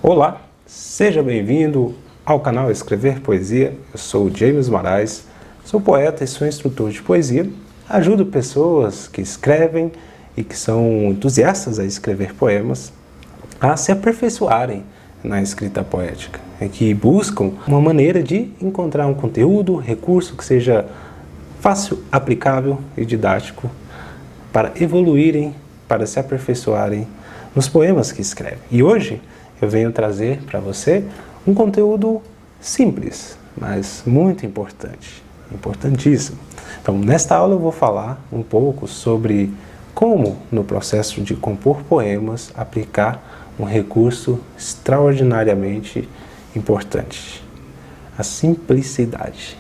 Olá, seja bem-vindo ao canal Escrever Poesia. Eu sou o James Moraes, sou poeta e sou instrutor de poesia. Ajudo pessoas que escrevem e que são entusiastas a escrever poemas a se aperfeiçoarem na escrita poética, que buscam uma maneira de encontrar um conteúdo, recurso que seja fácil, aplicável e didático para evoluírem, para se aperfeiçoarem nos poemas que escrevem. E hoje eu venho trazer para você um conteúdo simples, mas muito importante, importantíssimo. Então, nesta aula eu vou falar um pouco sobre como, no processo de compor poemas, aplicar um recurso extraordinariamente importante, a simplicidade.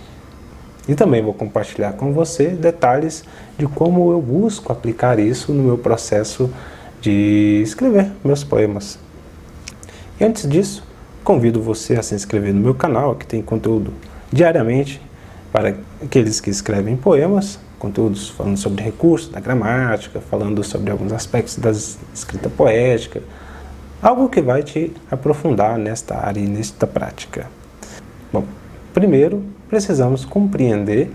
E também vou compartilhar com você detalhes de como eu busco aplicar isso no meu processo de escrever meus poemas. E antes disso, convido você a se inscrever no meu canal, que tem conteúdo diariamente para aqueles que escrevem poemas, conteúdos falando sobre recursos da gramática, falando sobre alguns aspectos da escrita poética, algo que vai te aprofundar nesta área e nesta prática. Bom, primeiro precisamos compreender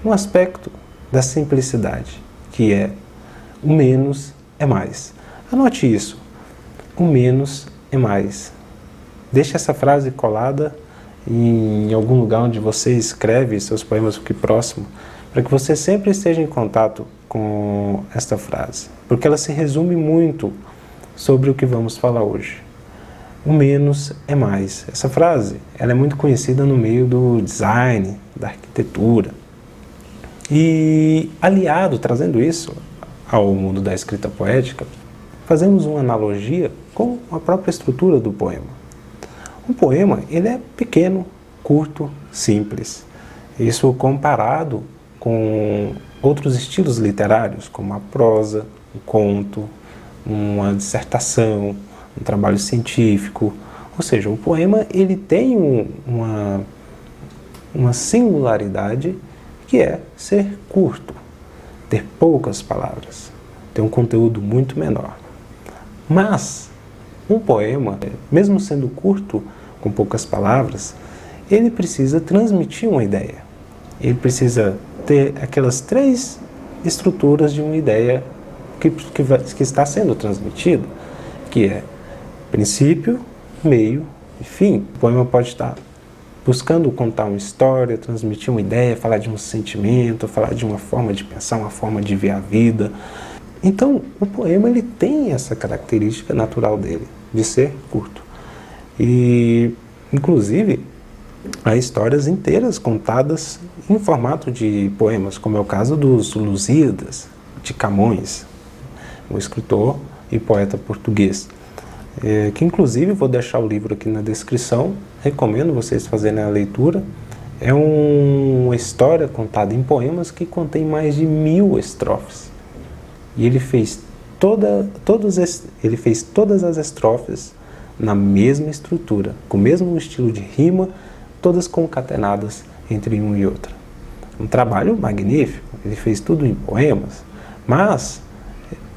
um aspecto da simplicidade, que é o menos é mais. Anote isso, o menos é mais. Deixe essa frase colada em algum lugar onde você escreve seus poemas aqui próximo, para que você sempre esteja em contato com esta frase, porque ela se resume muito sobre o que vamos falar hoje. O menos é mais. Essa frase ela é muito conhecida no meio do design, da arquitetura. E aliado, trazendo isso ao mundo da escrita poética, fazemos uma analogia com a própria estrutura do poema. Um poema ele é pequeno, curto, simples. Isso comparado com outros estilos literários, como a prosa, o conto, uma dissertação, um trabalho científico. Ou seja, o poema ele tem uma singularidade que é ser curto, ter poucas palavras, ter um conteúdo muito menor. Mas um poema, mesmo sendo curto, com poucas palavras, ele precisa transmitir uma ideia. Ele precisa ter aquelas três estruturas de uma ideia que está sendo transmitida, que é princípio, meio e fim. O poema pode estar buscando contar uma história, transmitir uma ideia, falar de um sentimento, falar de uma forma de pensar, uma forma de ver a vida. Então, o poema ele tem essa característica natural dele, de ser curto. E, inclusive, há histórias inteiras contadas em formato de poemas, como é o caso dos Lusíadas, de Camões, um escritor e poeta português. Que, inclusive, vou deixar o livro aqui na descrição, recomendo vocês fazerem a leitura. É uma história contada em poemas que contém mais de 1000 estrofes. E ele fez todas as estrofes na mesma estrutura, com o mesmo estilo de rima, todas concatenadas entre uma e outra. Um trabalho magnífico, ele fez tudo em poemas, mas,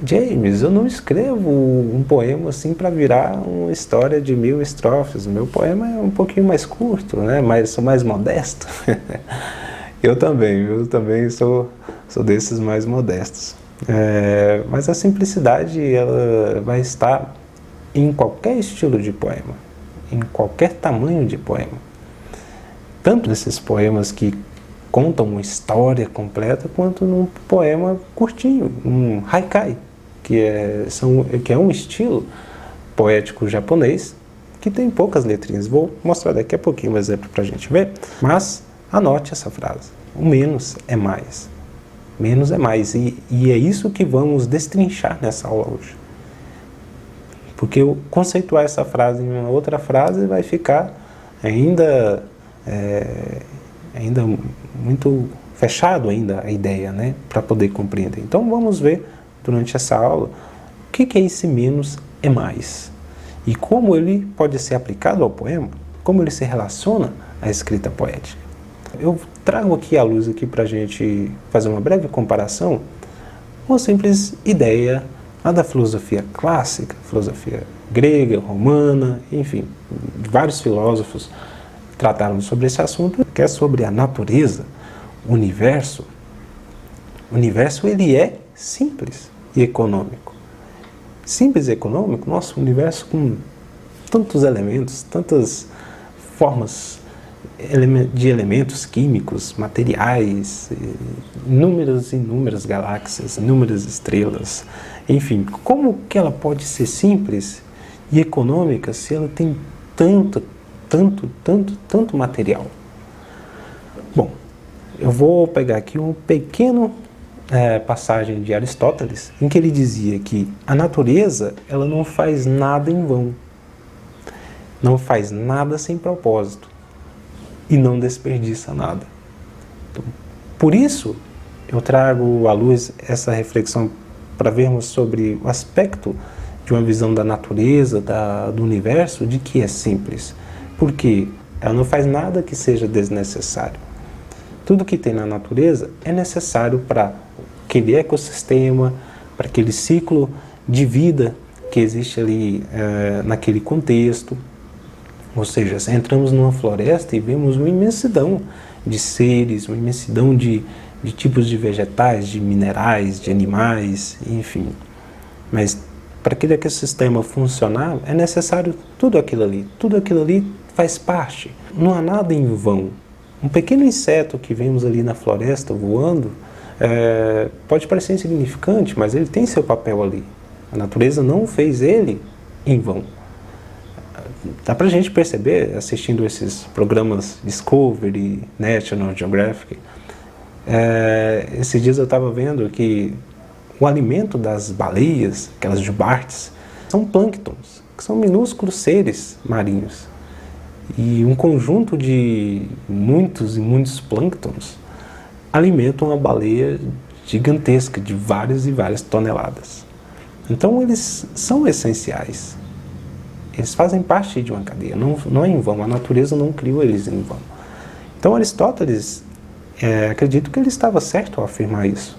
James, eu não escrevo um poema assim para virar uma história de 1000 estrofes, o meu poema é um pouquinho mais curto, né? Mas sou mais modesto. Eu também sou desses mais modestos. Mas a simplicidade ela vai estar em qualquer estilo de poema, em qualquer tamanho de poema. Tanto nesses poemas que contam uma história completa, quanto num poema curtinho, um haikai, que é um estilo poético japonês, que tem poucas letrinhas. Vou mostrar daqui a pouquinho um exemplo para a gente ver, mas anote essa frase, o menos é mais. Menos é mais, e é isso que vamos destrinchar nessa aula hoje. Porque eu conceituar essa frase em uma outra frase vai ficar ainda muito fechado ainda a ideia, né, para poder compreender. Então vamos ver durante essa aula o que é esse menos é mais e como ele pode ser aplicado ao poema, como ele se relaciona à escrita poética. Eu trago aqui à luz para a gente fazer uma breve comparação, uma simples ideia a da filosofia clássica, filosofia grega, romana, enfim, vários filósofos trataram sobre esse assunto, que é sobre a natureza, o universo. O universo, ele é simples e econômico. Simples e econômico, nosso universo com tantos elementos, tantas formas de elementos químicos, materiais, inúmeras galáxias, inúmeras estrelas, enfim, como que ela pode ser simples e econômica se ela tem tanto material? Bom, eu vou pegar aqui um pequeno passagem de Aristóteles, em que ele dizia que a natureza, ela não faz nada em vão, não faz nada sem propósito e não desperdiça nada. Então, por isso, eu trago à luz essa reflexão para vermos sobre o aspecto de uma visão da natureza, do universo, de que é simples. Porque ela não faz nada que seja desnecessário. Tudo que tem na natureza é necessário para aquele ecossistema, para aquele ciclo de vida que existe ali naquele contexto. Ou seja, se entramos numa floresta e vemos uma imensidão de seres, uma imensidão de tipos de vegetais, de minerais, de animais, enfim. Mas para aquele ecossistema funcionar, é necessário tudo aquilo ali. Tudo aquilo ali faz parte. Não há nada em vão. Um pequeno inseto que vemos ali na floresta voando pode parecer insignificante, mas ele tem seu papel ali. A natureza não fez ele em vão. Dá pra gente perceber, assistindo esses programas Discovery, National Geographic, esses dias eu estava vendo que o alimento das baleias, aquelas jubartes, são plânctons, que são minúsculos seres marinhos. E um conjunto de muitos e muitos plânctons alimentam uma baleia gigantesca de várias e várias toneladas. Então eles são essenciais. Eles fazem parte de uma cadeia, não é em vão, a natureza não criou eles em vão. Então Aristóteles, acredito que ele estava certo ao afirmar isso,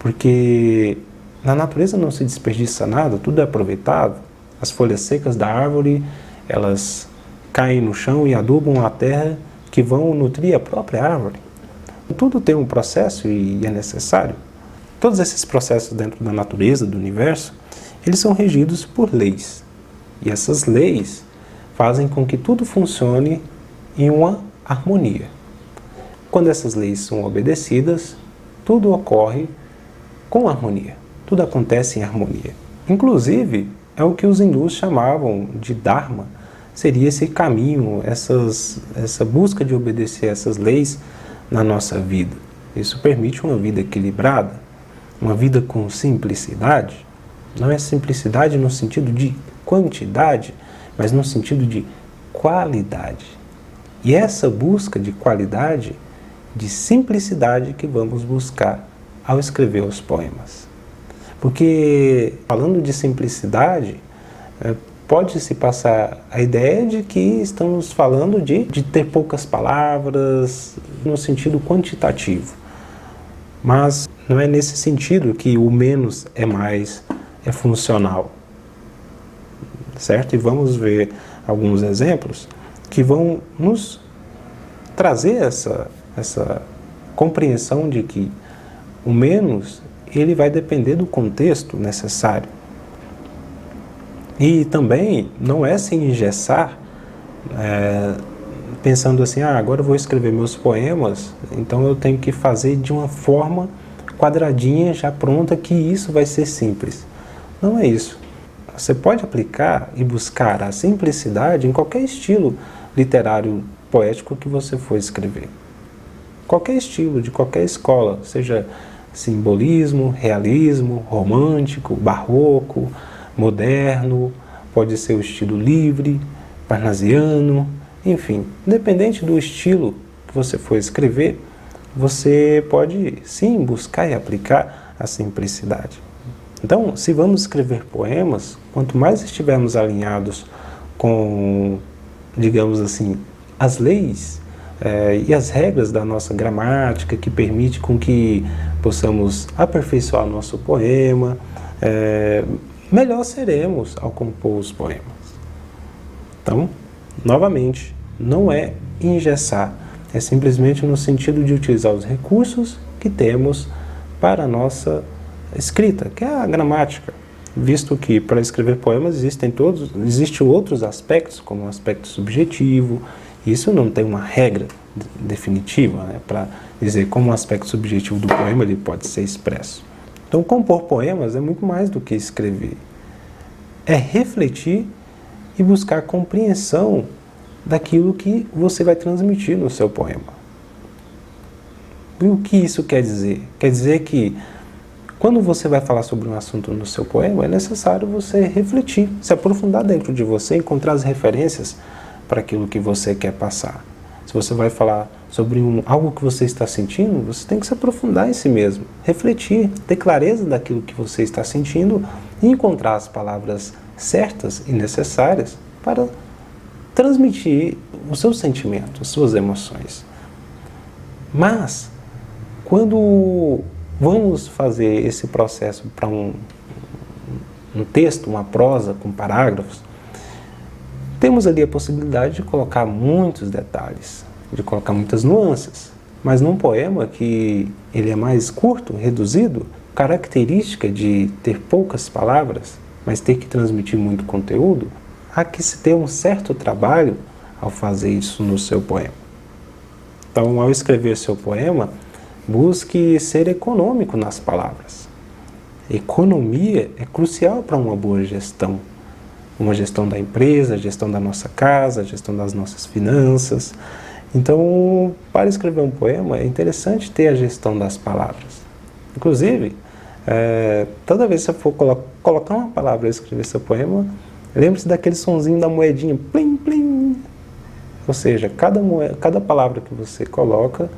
porque na natureza não se desperdiça nada, tudo é aproveitado. As folhas secas da árvore, elas caem no chão e adubam a terra que vão nutrir a própria árvore. Tudo tem um processo e é necessário. Todos esses processos dentro da natureza, do universo, eles são regidos por leis. E essas leis fazem com que tudo funcione em uma harmonia. Quando essas leis são obedecidas, tudo ocorre com harmonia. Tudo acontece em harmonia. Inclusive, é o que os hindus chamavam de Dharma. Seria esse caminho, essa busca de obedecer essas leis na nossa vida. Isso permite uma vida equilibrada, uma vida com simplicidade. Não é simplicidade no sentido de quantidade, mas no sentido de qualidade. E essa busca de qualidade, de simplicidade que vamos buscar ao escrever os poemas. Porque, falando de simplicidade, pode-se passar a ideia de que estamos falando de ter poucas palavras, no sentido quantitativo. Mas não é nesse sentido que o menos é mais, é funcional. Certo? E vamos ver alguns exemplos que vão nos trazer essa compreensão de que o menos, ele vai depender do contexto necessário. E também não é se engessar, pensando assim, agora eu vou escrever meus poemas, então eu tenho que fazer de uma forma quadradinha, já pronta, que isso vai ser simples. Não é isso. Você pode aplicar e buscar a simplicidade em qualquer estilo literário, poético que você for escrever. Qualquer estilo, de qualquer escola, seja simbolismo, realismo, romântico, barroco, moderno, pode ser o estilo livre, parnasiano, enfim, independente do estilo que você for escrever, você pode sim buscar e aplicar a simplicidade. Então, se vamos escrever poemas, quanto mais estivermos alinhados com, digamos assim, as leis e as regras da nossa gramática, que permite com que possamos aperfeiçoar nosso poema, melhor seremos ao compor os poemas. Então, novamente, não é engessar, é simplesmente no sentido de utilizar os recursos que temos para a nossa escrita, que é a gramática, visto que para escrever poemas existem outros aspectos, como o aspecto subjetivo. Isso não tem uma regra definitiva, né, para dizer como o aspecto subjetivo do poema ele pode ser expresso. Então, compor poemas é muito mais do que escrever. É refletir e buscar compreensão daquilo que você vai transmitir no seu poema. E o que isso quer dizer? Quer dizer que quando você vai falar sobre um assunto no seu poema, é necessário você refletir, se aprofundar dentro de você, encontrar as referências para aquilo que você quer passar. Se você vai falar sobre algo que você está sentindo, você tem que se aprofundar em si mesmo, refletir, ter clareza daquilo que você está sentindo e encontrar as palavras certas e necessárias para transmitir o seu sentimento, as suas emoções. Mas, quando vamos fazer esse processo para um texto, uma prosa com parágrafos, temos ali a possibilidade de colocar muitos detalhes, de colocar muitas nuances. Mas num poema que ele é mais curto, reduzido, característica de ter poucas palavras, mas ter que transmitir muito conteúdo, há que se ter um certo trabalho ao fazer isso no seu poema. Então, ao escrever seu poema, busque ser econômico nas palavras. Economia é crucial para uma boa gestão. Uma gestão da empresa, gestão da nossa casa, gestão das nossas finanças. Então, para escrever um poema, é interessante ter a gestão das palavras. Inclusive, toda vez que você for colocar uma palavra e escrever seu poema, lembre-se daquele sonzinho da moedinha, plim, plim. Ou seja, cada palavra que você coloca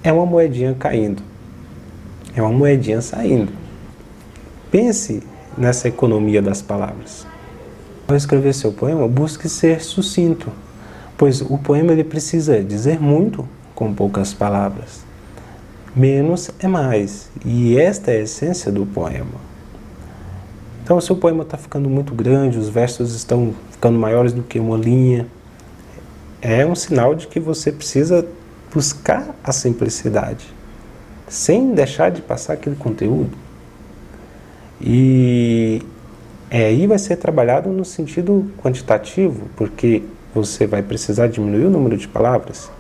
é uma moedinha caindo, é uma moedinha saindo. Pense nessa economia das palavras. Ao escrever seu poema, busque ser sucinto, pois o poema ele precisa dizer muito com poucas palavras. Menos é mais, e esta é a essência do poema. Então, se o poema está ficando muito grande, os versos estão ficando maiores do que uma linha, é um sinal de que você precisa buscar a simplicidade, sem deixar de passar aquele conteúdo. E aí vai ser trabalhado no sentido quantitativo, porque você vai precisar diminuir o número de palavras,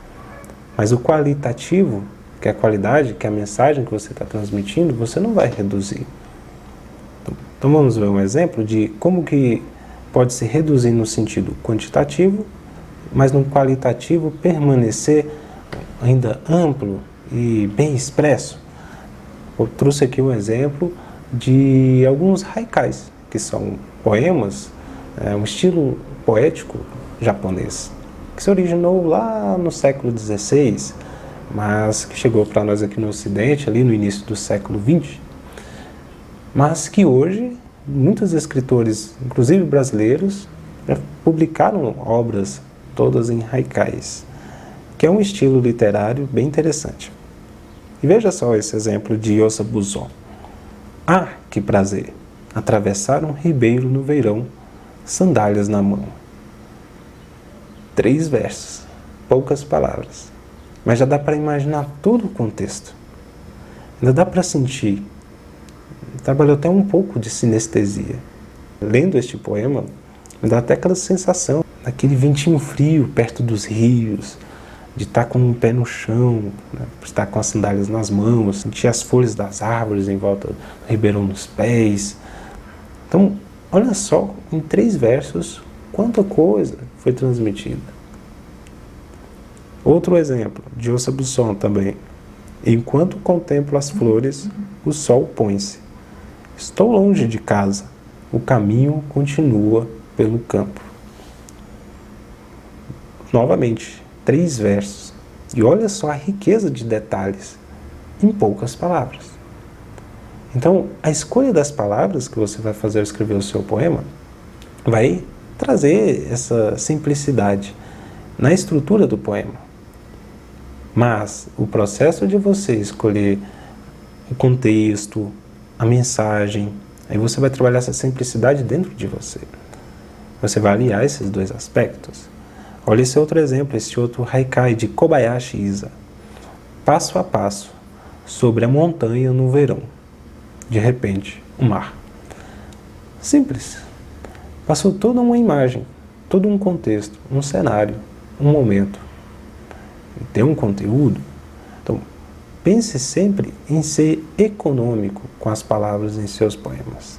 mas o qualitativo, que é a qualidade, que é a mensagem que você está transmitindo, você não vai reduzir. Então vamos ver um exemplo de como que pode se reduzir no sentido quantitativo, mas no qualitativo permanecer ainda amplo e bem expresso. Eu trouxe aqui um exemplo de alguns haikais, que são poemas, um estilo poético japonês, que se originou lá no século XVI, mas que chegou para nós aqui no Ocidente, ali no início do século XX, mas que hoje muitos escritores, inclusive brasileiros, já publicaram obras todas em haikais, que é um estilo literário bem interessante. E veja só esse exemplo de Yosa Buzon. Ah, que prazer! Atravessar um ribeiro no verão, sandálias na mão. 3 versos, poucas palavras, mas já dá para imaginar todo o contexto. Ainda dá para sentir. Trabalhou até um pouco de sinestesia. Lendo este poema, me dá até aquela sensação daquele ventinho frio perto dos rios, de estar com um pé no chão, né, estar com as sandálias nas mãos, sentir as folhas das árvores em volta do ribeirão nos pés. Então, olha só, em 3 versos, quanta coisa foi transmitida. Outro exemplo, de Yosa Buzon também. Enquanto contemplo as flores, o sol põe-se. Estou longe de casa, o caminho continua pelo campo. Novamente, 3 versos. E olha só a riqueza de detalhes em poucas palavras. Então, a escolha das palavras que você vai fazer ao escrever o seu poema vai trazer essa simplicidade na estrutura do poema. Mas o processo de você escolher o contexto, a mensagem, Aí você vai trabalhar essa simplicidade dentro de você. Você vai aliar esses dois aspectos. Olha esse outro exemplo, esse outro haikai de Kobayashi Isa. Passo a passo, sobre a montanha no verão. De repente, o mar. Simples. Passou toda uma imagem, todo um contexto, um cenário, um momento. E tem um conteúdo. Então, pense sempre em ser econômico com as palavras em seus poemas.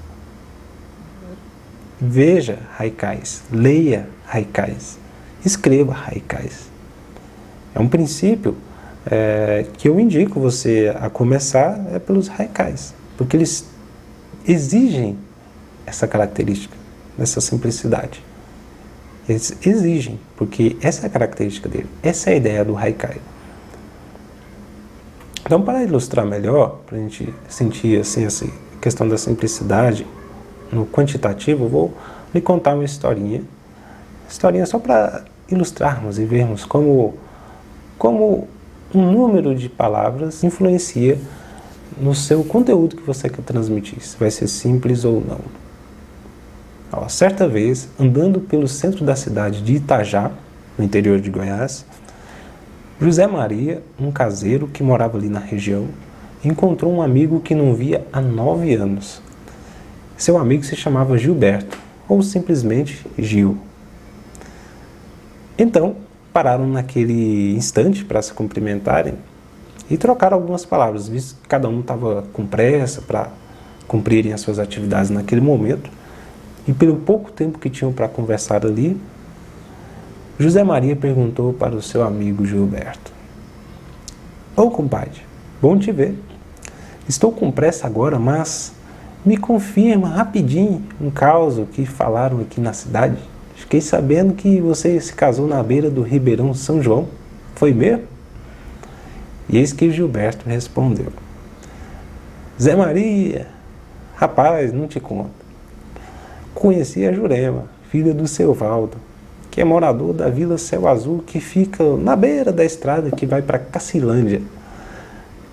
Veja haikais, leia haikais, escreva haikais. É um princípio que eu indico você a começar pelos haikais, porque eles exigem essa característica, essa simplicidade. Eles exigem, porque essa é a característica dele, essa é a ideia do haikai. Então, para ilustrar melhor, para a gente sentir assim, essa questão da simplicidade no quantitativo, eu vou lhe contar uma historinha só para ilustrarmos e vermos como um número de palavras influencia no seu conteúdo que você quer transmitir, se vai ser simples ou não. Certa vez, andando pelo centro da cidade de Itajá, no interior de Goiás, José Maria, um caseiro que morava ali na região, encontrou um amigo que não via há 9 anos. Seu amigo se chamava Gilberto, ou simplesmente Gil. Então, pararam naquele instante para se cumprimentarem e trocaram algumas palavras, visto que cada um estava com pressa para cumprirem as suas atividades naquele momento. E pelo pouco tempo que tinham para conversar ali, José Maria perguntou para o seu amigo Gilberto: "Ô compadre, bom te ver. Estou com pressa agora, mas me confirma rapidinho um caso que falaram aqui na cidade. Fiquei sabendo que você se casou na beira do Ribeirão São João. Foi mesmo?" E eis que Gilberto respondeu: "Zé Maria, rapaz, não te conto. Conheci a Jurema, filha do seu Valdo, que é morador da Vila Céu Azul, que fica na beira da estrada que vai para Cacilândia,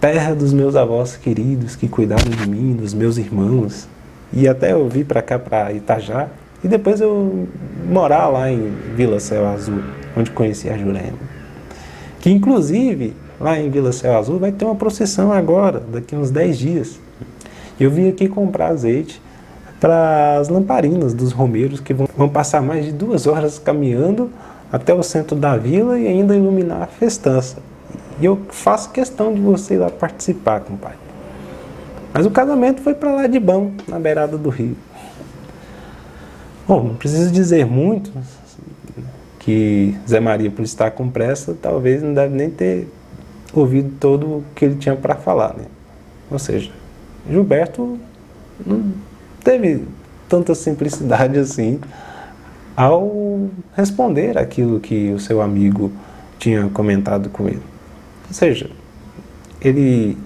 terra dos meus avós queridos que cuidaram de mim, dos meus irmãos. E até eu vim para cá, para Itajá, e depois eu morar lá em Vila Céu Azul, onde conheci a Jurema. Que inclusive, lá em Vila Céu Azul, vai ter uma procissão agora, daqui uns 10 dias. Eu vim aqui comprar azeite para as lamparinas dos romeiros, que vão passar mais de 2 horas caminhando até o centro da vila e ainda iluminar a festança. E eu faço questão de você ir lá participar, compadre." Mas o casamento foi para lá de bom, na beirada do rio. Bom, não preciso dizer muito que Zé Maria, por estar com pressa, talvez não deve nem ter ouvido todo o que ele tinha para falar, né? Ou seja, Gilberto não teve tanta simplicidade assim ao responder aquilo que o seu amigo tinha comentado com ele. Ou seja, ele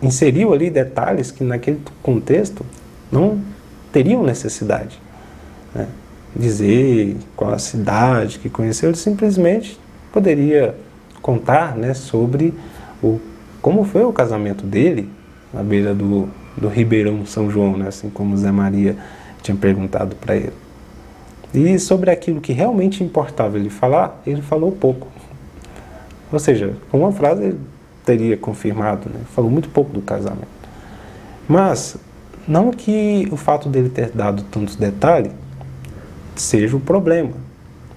inseriu ali detalhes que naquele contexto não teriam necessidade, né? Dizer qual a cidade que conheceu, ele simplesmente poderia contar, né, sobre como foi o casamento dele na beira do Ribeirão São João, né, assim como Zé Maria tinha perguntado para ele. E sobre aquilo que realmente importava ele falar, ele falou pouco. Ou seja, com uma frase ele teria confirmado, né, falou muito pouco do casamento. Mas, não que o fato dele ter dado tantos detalhes seja o problema,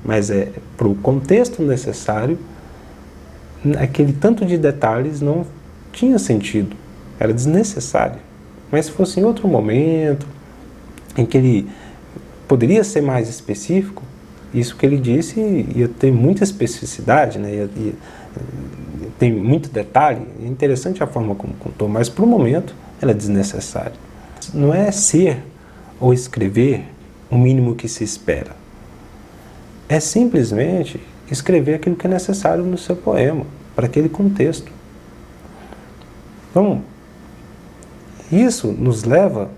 mas para o contexto necessário, aquele tanto de detalhes não tinha sentido, era desnecessário. Mas se fosse em outro momento, em que ele poderia ser mais específico, isso que ele disse ia ter muita especificidade, né? Tem muito detalhe. É interessante a forma como contou, mas para o momento ela é desnecessária. Não é ser ou escrever o mínimo que se espera. É simplesmente escrever aquilo que é necessário no seu poema, para aquele contexto. Então, isso nos leva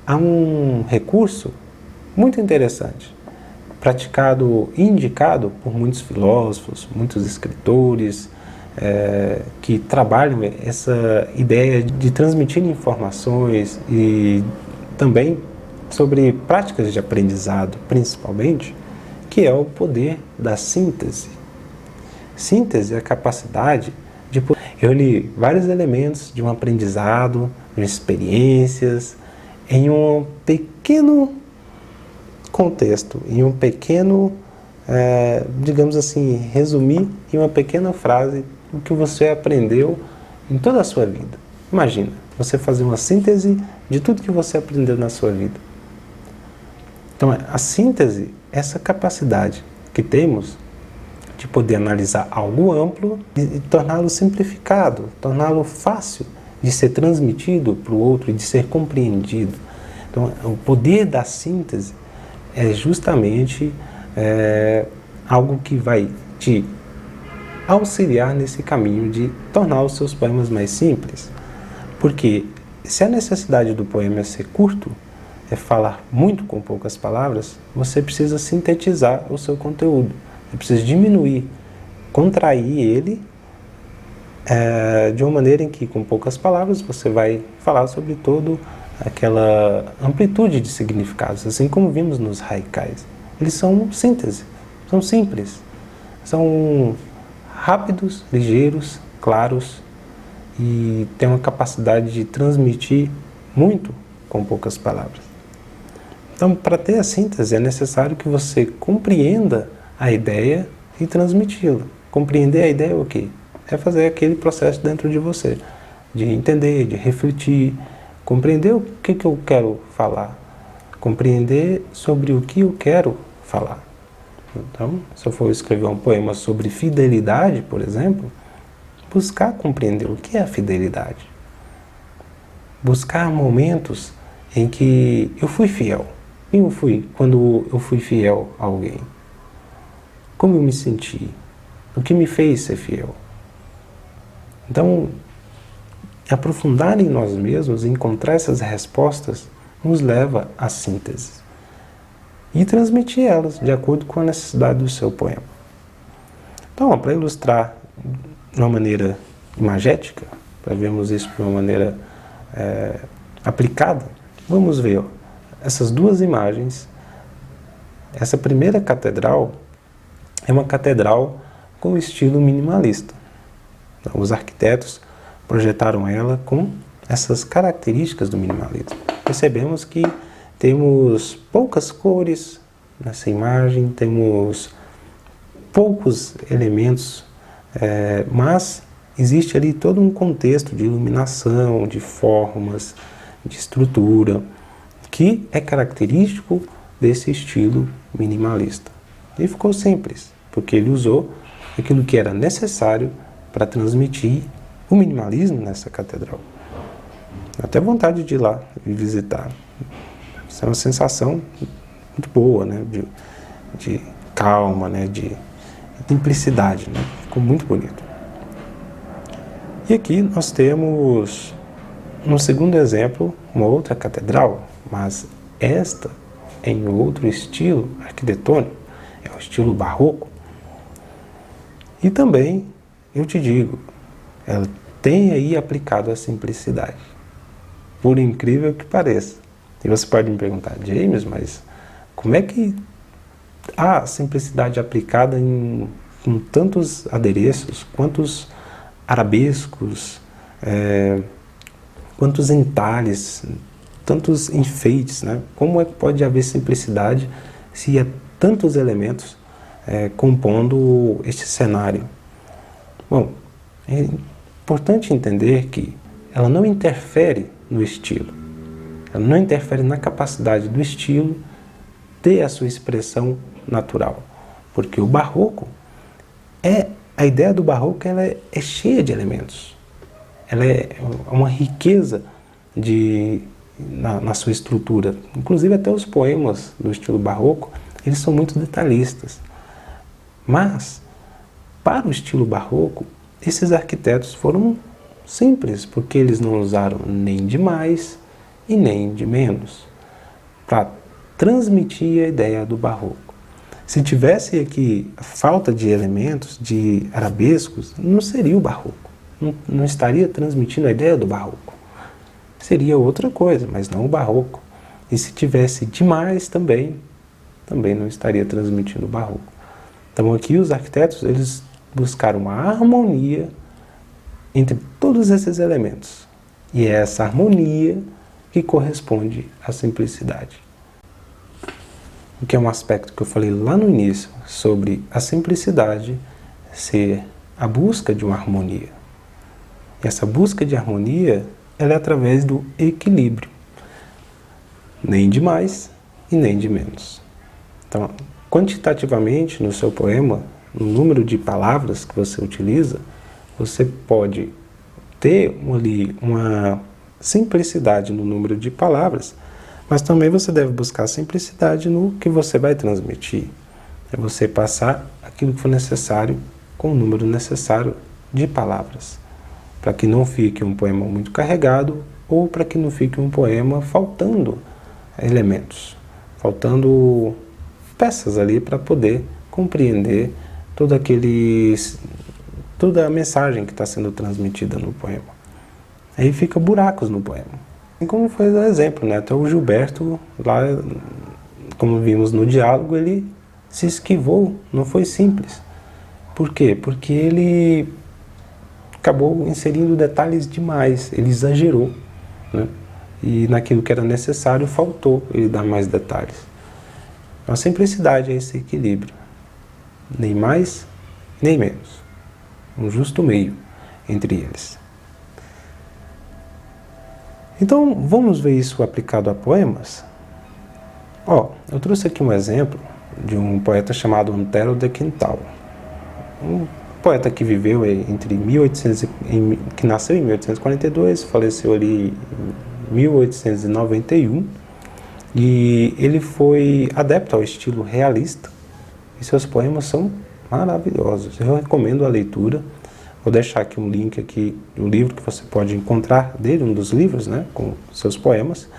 a um recurso muito interessante, praticado e indicado por muitos filósofos, muitos escritores, que trabalham essa ideia de transmitir informações e também sobre práticas de aprendizado, principalmente, que é o poder da síntese. Síntese é a capacidade de reunir vários elementos de um aprendizado, de experiências, em um pequeno contexto, em um pequeno, digamos assim, resumir em uma pequena frase o que você aprendeu em toda a sua vida. Imagina, você fazer uma síntese de tudo que você aprendeu na sua vida. Então, a síntese é essa capacidade que temos de poder analisar algo amplo e torná-lo simplificado, torná-lo fácil de ser transmitido para o outro e de ser compreendido. Então, o poder da síntese é justamente algo que vai te auxiliar nesse caminho de tornar os seus poemas mais simples. Porque se a necessidade do poema é ser curto, é falar muito com poucas palavras, você precisa sintetizar o seu conteúdo. Você precisa diminuir, contrair ele de uma maneira em que, com poucas palavras, você vai falar sobre toda aquela amplitude de significados, assim como vimos nos haikais. Eles são síntese, são simples, são rápidos, ligeiros, claros e têm uma capacidade de transmitir muito com poucas palavras. Então, para ter a síntese, é necessário que você compreenda a ideia e transmiti-la. Compreender a ideia é o quê? É fazer aquele processo dentro de você, de entender, de refletir, compreender o que eu quero falar, compreender sobre o que eu quero falar. Então, se eu for escrever um poema sobre fidelidade, por exemplo, buscar compreender o que é a fidelidade. Buscar momentos em que eu fui fiel. Quem eu fui quando eu fui fiel a alguém? Como eu me senti? O que me fez ser fiel? Então, aprofundar em nós mesmos, encontrar essas respostas, nos leva à síntese. E transmitir elas de acordo com a necessidade do seu poema. Então, para ilustrar de uma maneira imagética, para vermos isso de uma maneira aplicada, vamos ver essas duas imagens. Essa primeira catedral é uma catedral com estilo minimalista. Então, os arquitetos projetaram ela com essas características do minimalismo. Percebemos que temos poucas cores nessa imagem, temos poucos elementos, mas existe ali todo um contexto de iluminação, de formas, de estrutura, que é característico desse estilo minimalista. E ficou simples, porque ele usou aquilo que era necessário para transmitir o minimalismo nessa catedral. Até vontade de ir lá e visitar. Isso é uma sensação muito boa, né? De calma, né? De simplicidade, né? Ficou muito bonito. E aqui nós temos, no segundo exemplo, uma outra catedral, mas esta é em outro estilo arquitetônico, é o estilo barroco. E também, eu te digo, ela tem aí aplicado a simplicidade, por incrível que pareça. E você pode me perguntar, James, mas como é que há simplicidade aplicada com tantos adereços, quantos arabescos, quantos entalhes, tantos enfeites, né? Como é que pode haver simplicidade se há tantos elementos compondo este cenário? Bom, é importante entender que ela não interfere no estilo. Ela não interfere na capacidade do estilo ter a sua expressão natural. Porque o barroco, a ideia do barroco ela é cheia de elementos. Ela é uma riqueza na sua estrutura. Inclusive até os poemas do estilo barroco, eles são muito detalhistas. Mas, para o estilo barroco, esses arquitetos foram simples, porque eles não usaram nem de mais e nem de menos para transmitir a ideia do barroco. Se tivesse aqui a falta de elementos, de arabescos, não seria o barroco. Não estaria transmitindo a ideia do barroco. Seria outra coisa, mas não o barroco. E se tivesse demais também não estaria transmitindo o barroco. Então aqui os arquitetos, eles buscaram uma harmonia entre todos esses elementos. E é essa harmonia que corresponde à simplicidade. O que é um aspecto que eu falei lá no início, sobre a simplicidade ser a busca de uma harmonia. E essa busca de harmonia, ela é através do equilíbrio. Nem de mais e nem de menos. Então, quantitativamente, no seu poema, no número de palavras que você utiliza, você pode ter ali uma simplicidade no número de palavras, mas também você deve buscar simplicidade no que você vai transmitir. É você passar aquilo que for necessário com o número necessário de palavras, para que não fique um poema muito carregado ou para que não fique um poema faltando elementos, faltando peças ali para poder compreender toda a mensagem que está sendo transmitida no poema. Aí fica buracos no poema. E como foi o exemplo, né? Até o Gilberto, lá, como vimos no diálogo, ele se esquivou, não foi simples. Por quê? Porque ele acabou inserindo detalhes demais, ele exagerou, né? E naquilo que era necessário faltou ele dar mais detalhes. A simplicidade é esse equilíbrio, nem mais nem menos, um justo meio entre eles. Então vamos ver isso aplicado a poemas? Eu trouxe aqui um exemplo de um poeta chamado Antero de Quintal, um poeta que viveu que nasceu em 1842, faleceu ali em 1891, e ele foi adepto ao estilo realista, e seus poemas são maravilhosos. Eu recomendo a leitura. Vou deixar aqui um link aqui do livro que você pode encontrar dele, um dos livros, né, com seus poemas.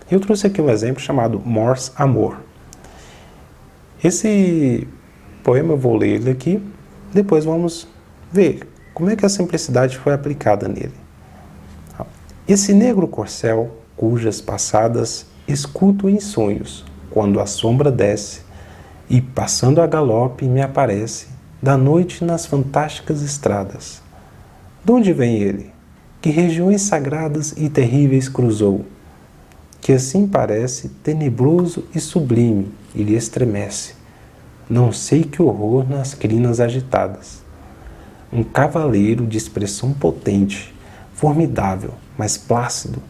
Eu trouxe aqui um exemplo chamado Mors Amor. Esse poema eu vou ler ele aqui, depois vamos ver como é que a simplicidade foi aplicada nele. Esse negro corcel, cujas passadas escuto em sonhos, quando a sombra desce, e passando a galope me aparece, da noite nas fantásticas estradas. De onde vem ele? Que regiões sagradas e terríveis cruzou? Que assim parece tenebroso e sublime, e lhe estremece. Não sei que horror nas crinas agitadas. Um cavaleiro de expressão potente, formidável, mas plácido,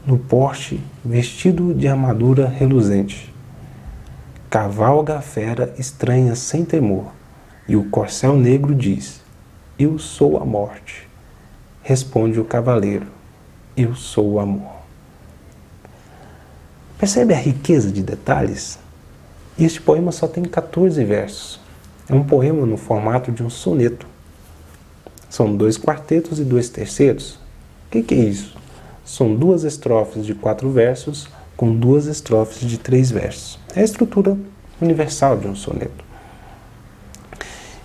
no porte, vestido de armadura reluzente. Cavalga a fera estranha sem temor, e o corcel negro diz: eu sou a morte. Responde o cavaleiro: eu sou o amor. Percebe a riqueza de detalhes? Este poema só tem 14 versos. É um poema no formato de um soneto. São 2 quartetos e 2 tercetos. O que é isso? São 2 estrofes de 4 versos com 2 estrofes de 3 versos. É a estrutura universal de um soneto.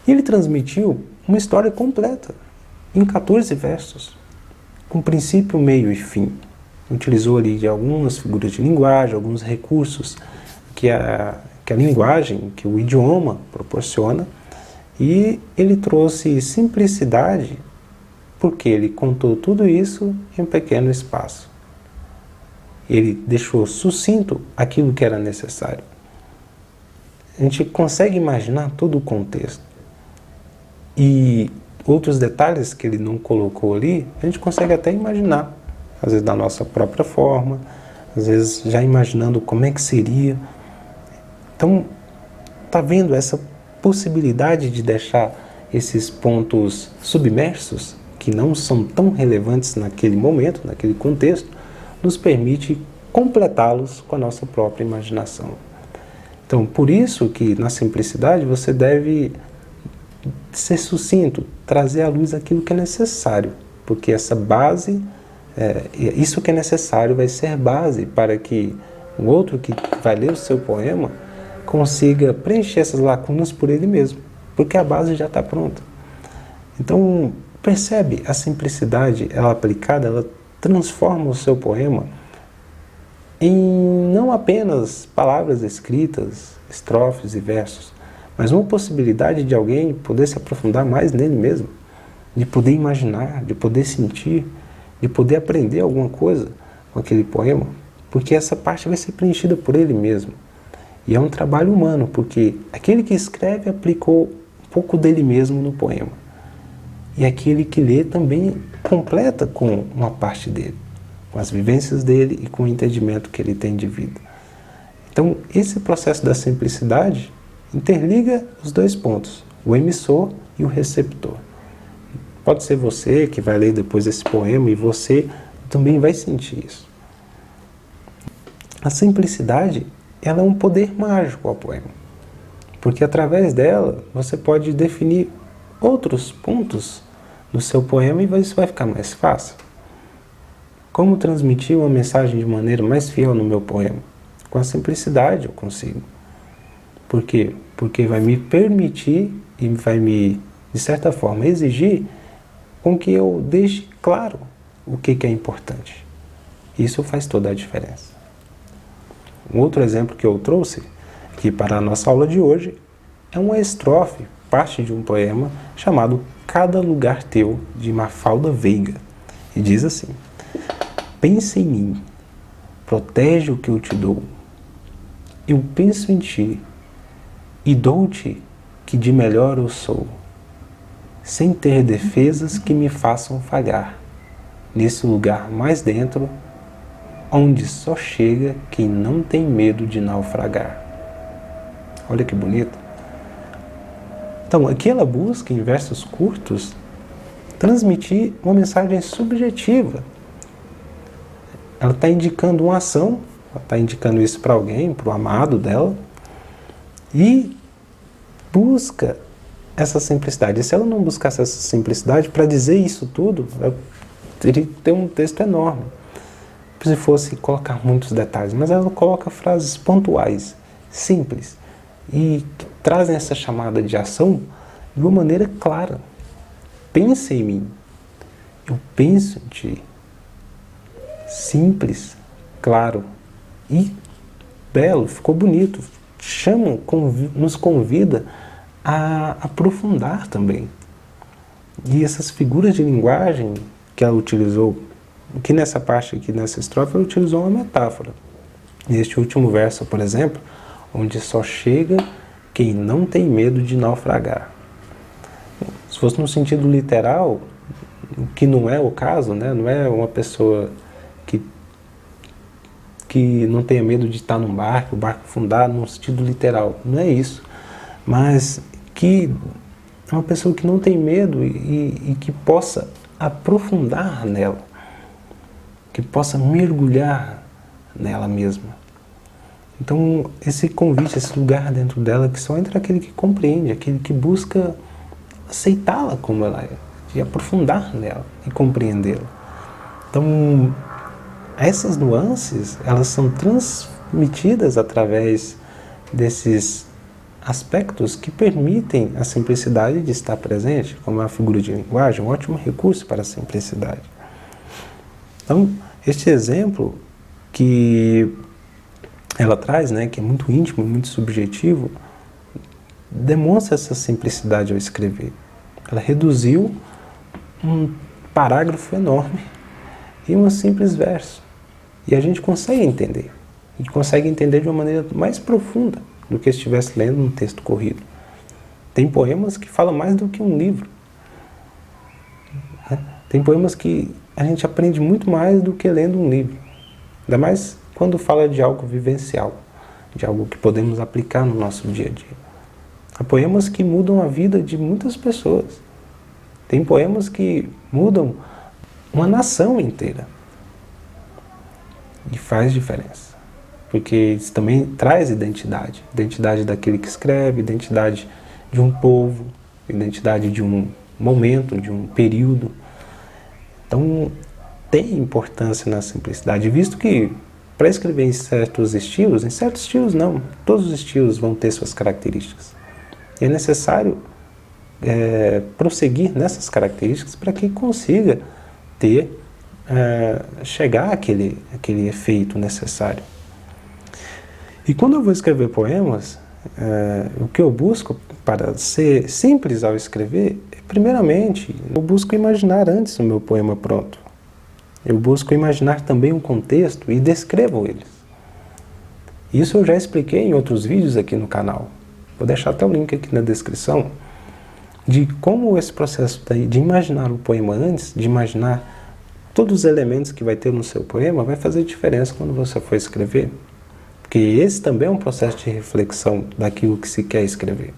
E ele transmitiu uma história completa, em 14 versos, com princípio, meio e fim. Utilizou ali de algumas figuras de linguagem, alguns recursos que a linguagem, que o idioma proporciona, e ele trouxe simplicidade, porque ele contou tudo isso em um pequeno espaço. Ele deixou sucinto aquilo que era necessário. A gente consegue imaginar todo o contexto. E outros detalhes que ele não colocou ali, a gente consegue até imaginar, às vezes da nossa própria forma, às vezes já imaginando como é que seria. Então, está vendo essa possibilidade de deixar esses pontos submersos, que não são tão relevantes naquele momento, naquele contexto, nos permite completá-los com a nossa própria imaginação. Então, por isso que na simplicidade você deve ser sucinto, trazer à luz aquilo que é necessário, porque essa base, isso que é necessário vai ser base para que o outro que vai ler o seu poema consiga preencher essas lacunas por ele mesmo, porque a base já está pronta. Então, percebe a simplicidade, ela aplicada, ela transforma o seu poema em não apenas palavras escritas, estrofes e versos, mas uma possibilidade de alguém poder se aprofundar mais nele mesmo, de poder imaginar, de poder sentir, de poder aprender alguma coisa com aquele poema, porque essa parte vai ser preenchida por ele mesmo. E é um trabalho humano, porque aquele que escreve aplicou um pouco dele mesmo no poema. E aquele que lê também completa com uma parte dele, com as vivências dele e com o entendimento que ele tem de vida. Então, esse processo da simplicidade interliga os dois pontos, o emissor e o receptor. Pode ser você que vai ler depois esse poema e você também vai sentir isso. A simplicidade, ela é um poder mágico ao poema, porque através dela você pode definir outros pontos do seu poema e isso vai ficar mais fácil. Como transmitir uma mensagem de maneira mais fiel no meu poema? Com a simplicidade eu consigo. Por quê? Porque vai me permitir e vai me, de certa forma, exigir com que eu deixe claro o que é importante. Isso faz toda a diferença. Um outro exemplo que eu trouxe aqui para a nossa aula de hoje é uma estrofe, parte de um poema chamado Cada Lugar Teu, de Mafalda Veiga. E diz assim: pensa em mim, protege o que eu te dou. Eu penso em ti e dou-te que de melhor eu sou, sem ter defesas que me façam falhar, nesse lugar mais dentro, onde só chega quem não tem medo de naufragar. Olha que bonito. Então, aqui ela busca, em versos curtos, transmitir uma mensagem subjetiva. Ela está indicando uma ação, ela está indicando isso para alguém, para o amado dela, e busca essa simplicidade. E se ela não buscasse essa simplicidade, para dizer isso tudo, ela teria que ter um texto enorme, se fosse colocar muitos detalhes. Mas ela coloca frases pontuais, simples, e que trazem essa chamada de ação de uma maneira clara. Pensa em mim, eu penso em ti. Simples, claro e belo, ficou bonito. Nos convida a aprofundar também. E essas figuras de linguagem que ela utilizou, que nessa parte aqui, nessa estrofe, ela utilizou uma metáfora. Neste último verso, por exemplo, onde só chega quem não tem medo de naufragar. Se fosse no sentido literal, que não é o caso, né? Não é uma pessoa que não tenha medo de estar num barco, o barco afundar, no sentido literal. Não é isso. Mas que é uma pessoa que não tem medo e que possa aprofundar nela, que possa mergulhar nela mesma. Então, esse convite, esse lugar dentro dela, que só entra aquele que compreende, aquele que busca aceitá-la como ela é, e aprofundar nela e compreendê-la. Então, essas nuances, elas são transmitidas através desses aspectos que permitem a simplicidade de estar presente, como a figura de linguagem, um ótimo recurso para a simplicidade. Então, este exemplo que ela traz, né, que é muito íntimo, muito subjetivo, demonstra essa simplicidade ao escrever. Ela reduziu um parágrafo enorme em um simples verso. E a gente consegue entender. E consegue entender de uma maneira mais profunda do que se estivesse lendo um texto corrido. Tem poemas que falam mais do que um livro. Tem poemas que a gente aprende muito mais do que lendo um livro. Ainda mais quando fala de algo vivencial, de algo que podemos aplicar no nosso dia a dia. Há poemas que mudam a vida de muitas pessoas. Tem poemas que mudam uma nação inteira. E faz diferença. Porque isso também traz identidade. Identidade daquele que escreve, identidade de um povo, identidade de um momento, de um período. Então, tem importância na simplicidade, visto que para escrever em certos estilos não, todos os estilos vão ter suas características. E é necessário prosseguir nessas características para que consiga ter chegar àquele efeito necessário. E quando eu vou escrever poemas, o que eu busco para ser simples ao escrever, primeiramente, eu busco imaginar antes o meu poema pronto. Eu busco imaginar também um contexto e descrevo ele. Isso eu já expliquei em outros vídeos aqui no canal. Vou deixar até o link aqui na descrição de como esse processo de imaginar o poema antes, de imaginar todos os elementos que vai ter no seu poema, vai fazer diferença quando você for escrever. Porque esse também é um processo de reflexão daquilo que se quer escrever.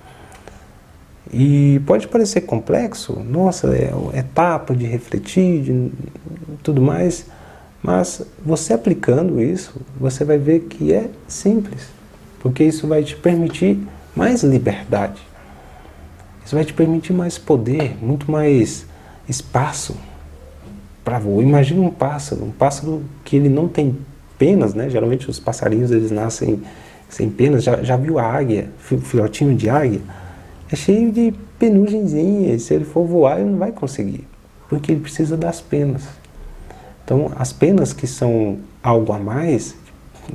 E pode parecer complexo, nossa, é etapa de refletir, de tudo mais, mas você aplicando isso, você vai ver que é simples, porque isso vai te permitir mais liberdade, isso vai te permitir mais poder, muito mais espaço para voar. Imagina um pássaro que ele não tem penas, né? Geralmente os passarinhos eles nascem sem penas. Já viu a águia, filhotinho de águia? É cheio de penugenzinhas, se ele for voar ele não vai conseguir, porque ele precisa das penas. Então as penas que são algo a mais,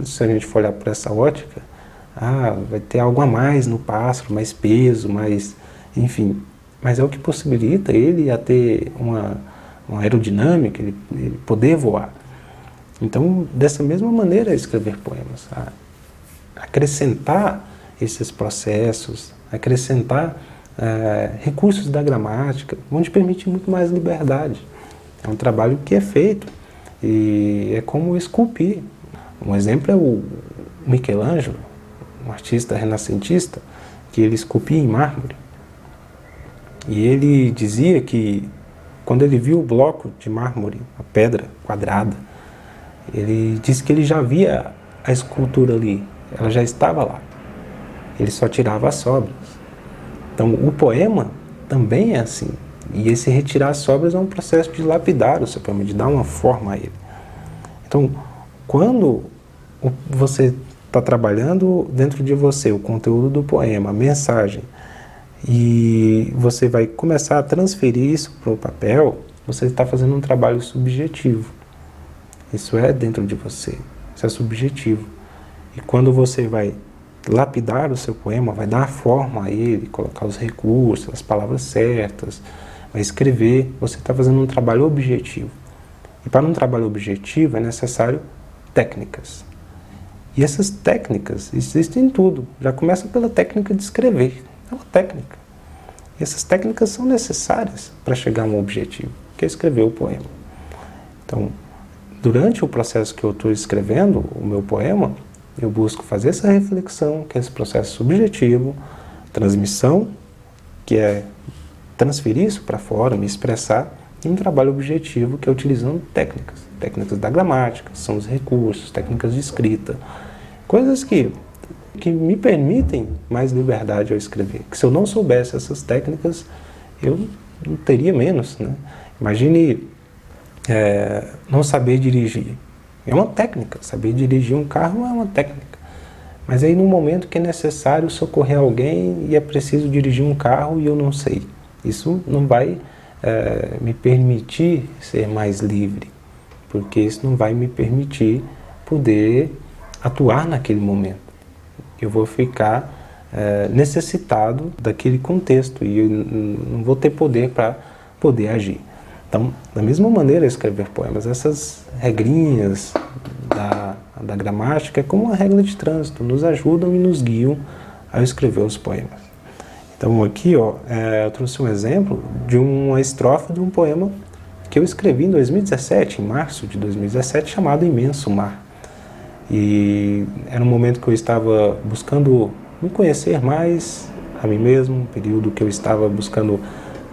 se a gente for olhar por essa ótica, vai ter algo a mais no pássaro, mais peso, mais, enfim, mas é o que possibilita ele a ter uma aerodinâmica, ele poder voar. Então, dessa mesma maneira, escrever poemas, acrescentar esses processos, acrescentar recursos da gramática, vão te permitir muito mais liberdade. É um trabalho que é feito e é como esculpir. Um exemplo é o Michelangelo, um artista renascentista, que ele esculpia em mármore. E ele dizia que quando ele viu o bloco de mármore, a pedra quadrada, ele disse que ele já via a escultura ali, ela já estava lá. Ele só tirava as sobras. Então o poema também é assim. E esse retirar as sobras é um processo de lapidar o seu poema, de dar uma forma a ele. Então, quando você está trabalhando dentro de você o conteúdo do poema, a mensagem, e você vai começar a transferir isso para o papel, você está fazendo um trabalho subjetivo. Isso é dentro de você, isso é subjetivo. E quando você vai lapidar o seu poema, vai dar a forma a ele, colocar os recursos, as palavras certas, vai escrever, você está fazendo um trabalho objetivo. E para um trabalho objetivo é necessário técnicas. E essas técnicas existem em tudo. Já começa pela técnica de escrever. É uma técnica. E essas técnicas são necessárias para chegar a um objetivo, que é escrever o poema. Então, durante o processo que eu estou escrevendo o meu poema, eu busco fazer essa reflexão, que é esse processo subjetivo, transmissão, que é transferir isso para fora, me expressar, e um trabalho objetivo, que é utilizando técnicas. Técnicas da gramática, são os recursos, técnicas de escrita, coisas que me permitem mais liberdade ao escrever. Que se eu não soubesse essas técnicas, eu não teria menos, né? Imagine não saber dirigir. É uma técnica, saber dirigir um carro é uma técnica. Mas aí no momento que é necessário socorrer alguém e é preciso dirigir um carro e eu não sei. Isso não vai me permitir ser mais livre, porque isso não vai me permitir poder atuar naquele momento. Eu vou ficar necessitado daquele contexto e eu não vou ter poder para poder agir. Então, da mesma maneira, escrever poemas, essas regrinhas da gramática é como uma regra de trânsito, nos ajudam e nos guiam a escrever os poemas. Então aqui eu trouxe um exemplo de uma estrofe de um poema que eu escrevi em 2017, em março de 2017, chamado Imenso Mar. E era um momento que eu estava buscando me conhecer mais a mim mesmo, um período que eu estava buscando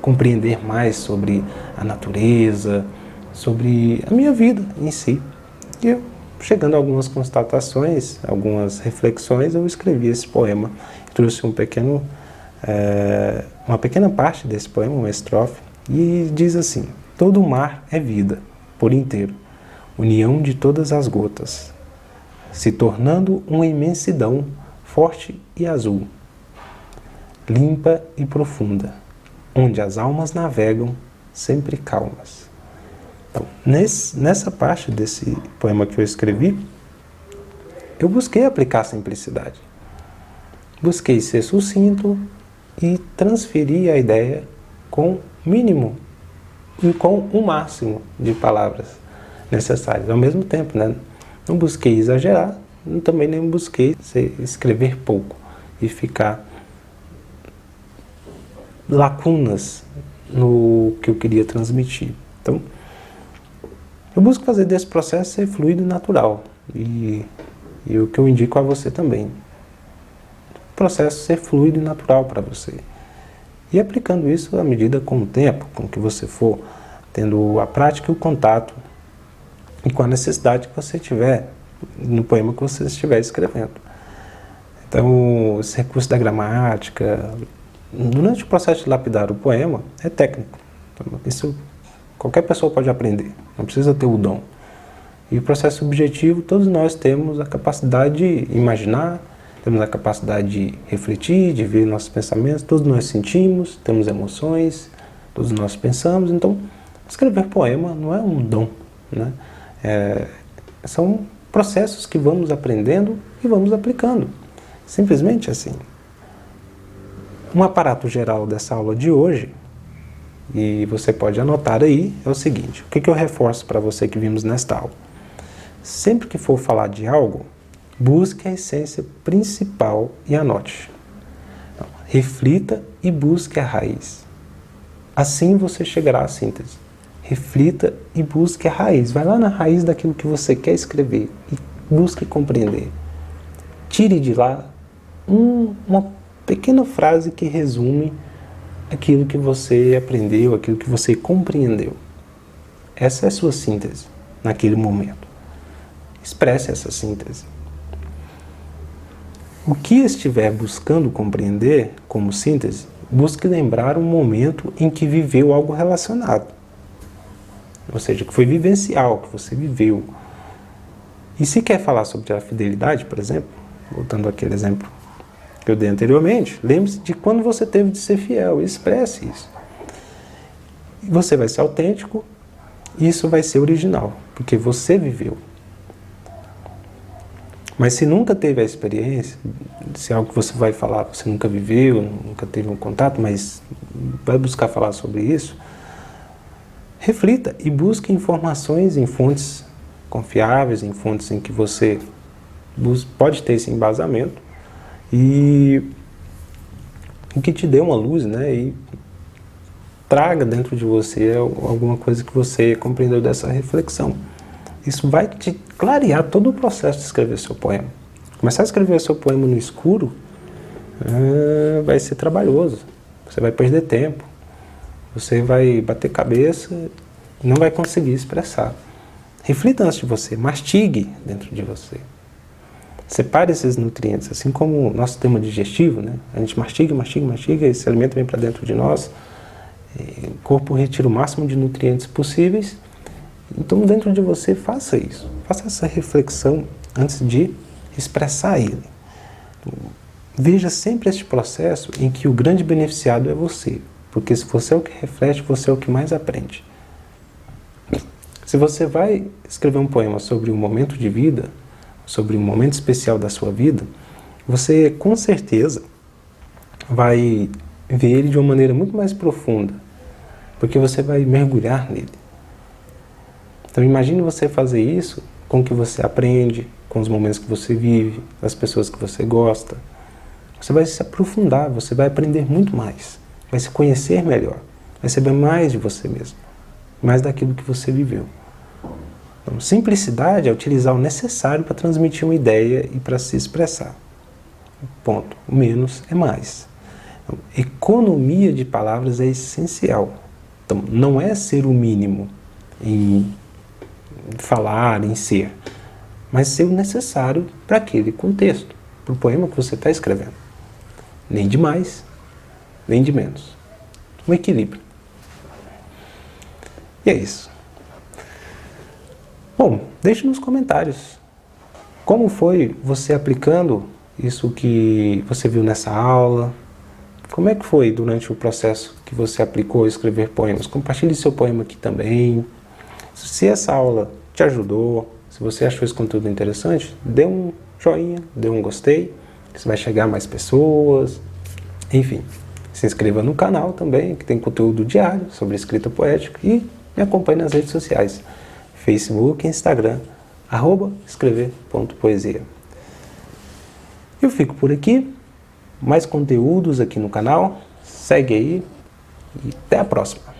compreender mais sobre a natureza, sobre a minha vida em si. E eu, chegando a algumas constatações, algumas reflexões, eu escrevi esse poema. Trouxe uma pequena parte desse poema, uma estrofe, e diz assim: todo o mar é vida, por inteiro, união de todas as gotas, se tornando uma imensidão forte e azul, limpa e profunda, onde as almas navegam sempre calmas. Então, nessa parte desse poema que eu escrevi, eu busquei aplicar a simplicidade. Busquei ser sucinto e transferir a ideia com mínimo e com o máximo de palavras necessárias. Ao mesmo tempo, né? Não busquei exagerar, também nem busquei escrever pouco e ficar lacunas no que eu queria transmitir. Então, eu busco fazer desse processo ser fluido e natural. E o que eu indico a você também. O processo ser fluido e natural para você. E aplicando isso à medida com o tempo, com que você for tendo a prática e o contato e com a necessidade que você tiver no poema que você estiver escrevendo. Então, esse recurso da gramática, durante o processo de lapidar o poema, é técnico. Então, isso qualquer pessoa pode aprender, não precisa ter o dom. E o processo subjetivo, todos nós temos a capacidade de imaginar, temos a capacidade de refletir, de ver nossos pensamentos, todos nós sentimos, temos emoções, todos nós pensamos. Então, escrever poema não é um dom, né? São processos que vamos aprendendo e vamos aplicando. Simplesmente assim. Um aparato geral dessa aula de hoje, e você pode anotar aí, é o seguinte: o que eu reforço para você que vimos nesta aula? Sempre que for falar de algo, busque a essência principal e anote. Então, reflita e busque a raiz. Assim você chegará à síntese. Reflita e busque a raiz. Vai lá na raiz daquilo que você quer escrever e busque compreender. Tire de lá uma pequena frase que resume aquilo que você aprendeu, aquilo que você compreendeu. Essa é a sua síntese naquele momento. Expresse essa síntese. O que estiver buscando compreender como síntese, busque lembrar um momento em que viveu algo relacionado. Ou seja, que foi vivencial, que você viveu. E se quer falar sobre a fidelidade, por exemplo, voltando àquele exemplo que eu dei anteriormente, lembre-se de quando você teve de ser fiel, expresse isso. E você vai ser autêntico, e isso vai ser original, porque você viveu. Mas se nunca teve a experiência, se é algo que você vai falar, você nunca viveu, nunca teve um contato, mas vai buscar falar sobre isso, reflita e busque informações em fontes confiáveis, em fontes em que você pode ter esse embasamento e que te dê uma luz, né? E traga dentro de você alguma coisa que você compreendeu dessa reflexão. Isso vai te clarear todo o processo de escrever seu poema. Começar a escrever seu poema no escuro vai ser trabalhoso. Você vai perder tempo. Você vai bater cabeça e não vai conseguir expressar. Reflita antes de você, mastigue dentro de você. Separe esses nutrientes, assim como o nosso sistema digestivo, né? A gente mastiga, esse alimento vem para dentro de nós, o corpo retira o máximo de nutrientes possíveis. Então, dentro de você, faça isso. Faça essa reflexão antes de expressar ele. Veja sempre este processo em que o grande beneficiado é você. Porque se você é o que reflete, você é o que mais aprende. Se você vai escrever um poema sobre um momento de vida, sobre um momento especial da sua vida, você com certeza vai ver ele de uma maneira muito mais profunda. Porque você vai mergulhar nele. Então imagine você fazer isso com o que você aprende, com os momentos que você vive, as pessoas que você gosta. Você vai se aprofundar, você vai aprender muito mais, vai se conhecer melhor, vai saber mais de você mesmo, mais daquilo que você viveu. Então, simplicidade é utilizar o necessário para transmitir uma ideia e para se expressar. Ponto. O menos é mais. Então, economia de palavras é essencial. Então, não é ser o mínimo em falar, em ser, mas ser o necessário para aquele contexto, para o poema que você está escrevendo. Nem de mais, nem de menos. Um equilíbrio. E é isso. Bom, deixe nos comentários como foi você aplicando isso que você viu nessa aula. Como é que foi durante o processo que você aplicou a escrever poemas? Compartilhe seu poema aqui também. Se essa aula te ajudou, se você achou esse conteúdo interessante, dê um joinha, dê um gostei, que vai chegar a mais pessoas. Enfim, se inscreva no canal também, que tem conteúdo diário sobre escrita poética, e me acompanhe nas redes sociais, Facebook e Instagram, @escrever.poesia. Eu fico por aqui, mais conteúdos aqui no canal, segue aí e até a próxima.